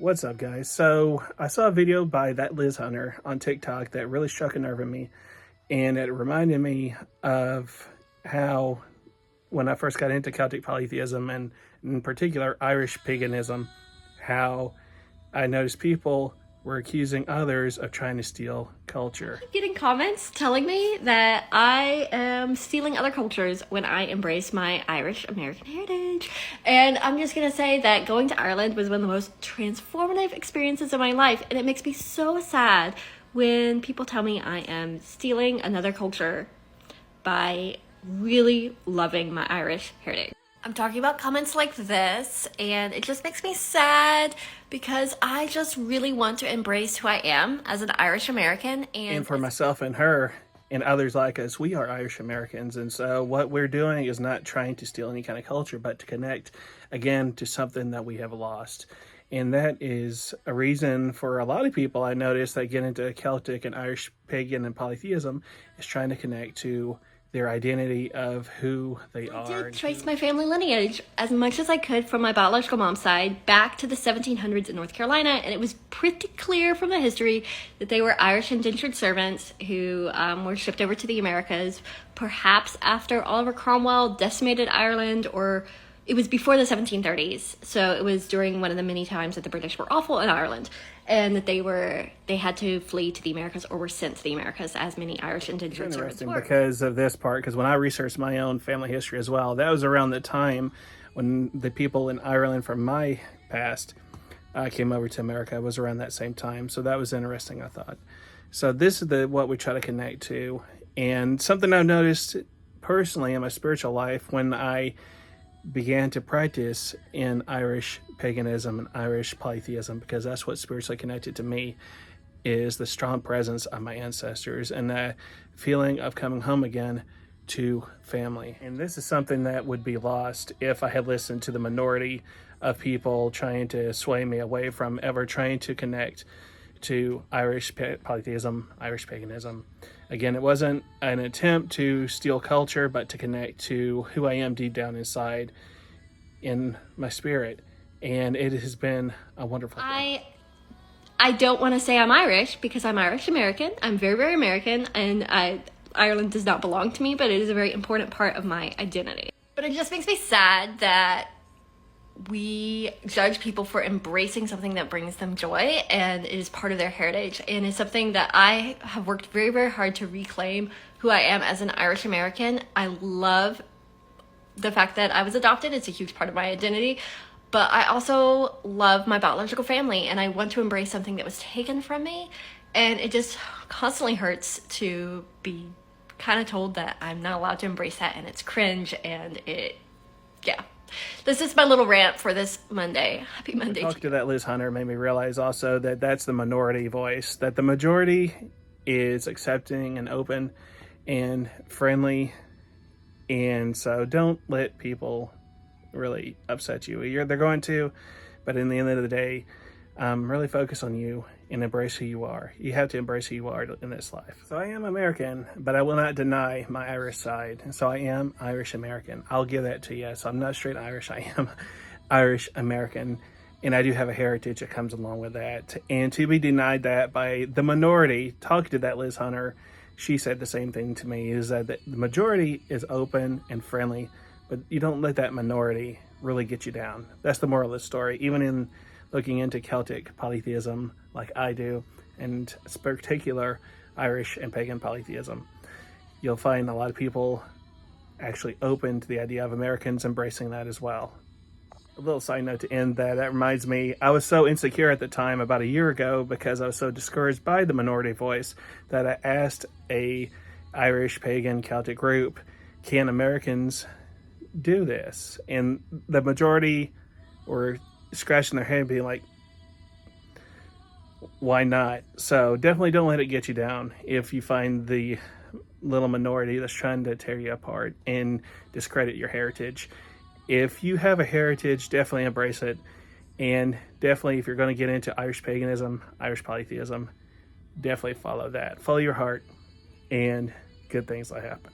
What's up, guys? So I saw a video by that Liz Hunter on TikTok that really struck a nerve in me, and it reminded me of how when I first got into Celtic polytheism and in particular Irish paganism, how I noticed people were accusing others of trying to steal culture. Getting comments telling me that I am stealing other cultures when I embrace my Irish American heritage. And I'm just gonna say that going to Ireland was one of the most transformative experiences of my life, and it makes me so sad when people tell me I am stealing another culture by really loving my Irish heritage. I'm talking about comments like this, and it just makes me sad because I just really want to embrace who I am as an Irish American. And for myself and her and others like us, we are Irish Americans. And so what we're doing is not trying to steal any kind of culture, but to connect again to something that we have lost. And that is a reason for a lot of people I notice that get into Celtic and Irish pagan and polytheism is trying to connect to their identity of who they are. I did trace my family lineage as much as I could from my biological mom's side back to the 1700s in North Carolina, and it was pretty clear from the history that they were Irish indentured servants who were shipped over to the Americas, perhaps after Oliver Cromwell decimated Ireland, or it was before the 1730s, so it was during one of the many times that the British were awful in Ireland, and that they had to flee to the Americas or were sent to the Americas, as many Irish indentured servants were. Because of this part, because when I researched my own family history as well, that was around the time when the people in Ireland from my past came over to America. It was around that same time, so that was interesting, I thought. So this is what we try to connect to, and something I've noticed personally in my spiritual life when I began to practice in Irish paganism and Irish polytheism, because that's what spiritually connected to me, is the strong presence of my ancestors and the feeling of coming home again to family. And this is something that would be lost if I had listened to the minority of people trying to sway me away from ever trying to connect to Irish polytheism, Irish paganism. Again, it wasn't an attempt to steal culture, but to connect to who I am deep down inside in my spirit. And it has been a wonderful thing. I don't want to say I'm Irish because I'm Irish American. I'm very, very American, and Ireland does not belong to me, but it is a very important part of my identity. But it just makes me sad that we judge people for embracing something that brings them joy and is part of their heritage, and is something that I have worked very, very hard to reclaim who I am as an Irish American. I love the fact that I was adopted. It's a huge part of my identity, but I also love my biological family, and I want to embrace something that was taken from me, and it just constantly hurts to be kind of told that I'm not allowed to embrace that, and it's cringe, and yeah. This is my little rant for this Monday. Happy Monday. Talking to that Liz Hunter made me realize also that that's the minority voice, that the majority is accepting and open and friendly. And so don't let people really upset you. They're going to, but in the end of the day, really focus on you and embrace who you are. You have to embrace who you are in this life. So I am American, but I will not deny my Irish side. So I am Irish American. I'll give that to you. So I'm not straight Irish. I am Irish American. And I do have a heritage that comes along with that. And to be denied that by the minority, talking to that Liz Hunter, she said the same thing to me, is that the majority is open and friendly, but you don't let that minority really get you down. That's the moral of the story. Even in looking into Celtic polytheism like I do, and particular Irish and pagan polytheism, you'll find a lot of people actually open to the idea of Americans embracing that as well. A little side note to end that reminds me, I was so insecure at the time about a year ago because I was so discouraged by the minority voice that I asked a Irish pagan Celtic group, can Americans do this? And the majority were scratching their head being like, why not? So definitely don't let it get you down if you find the little minority that's trying to tear you apart and discredit your heritage. If you have a heritage, definitely embrace it. And definitely, if you're going to get into Irish paganism, Irish polytheism, definitely follow that. Follow your heart, and good things will happen.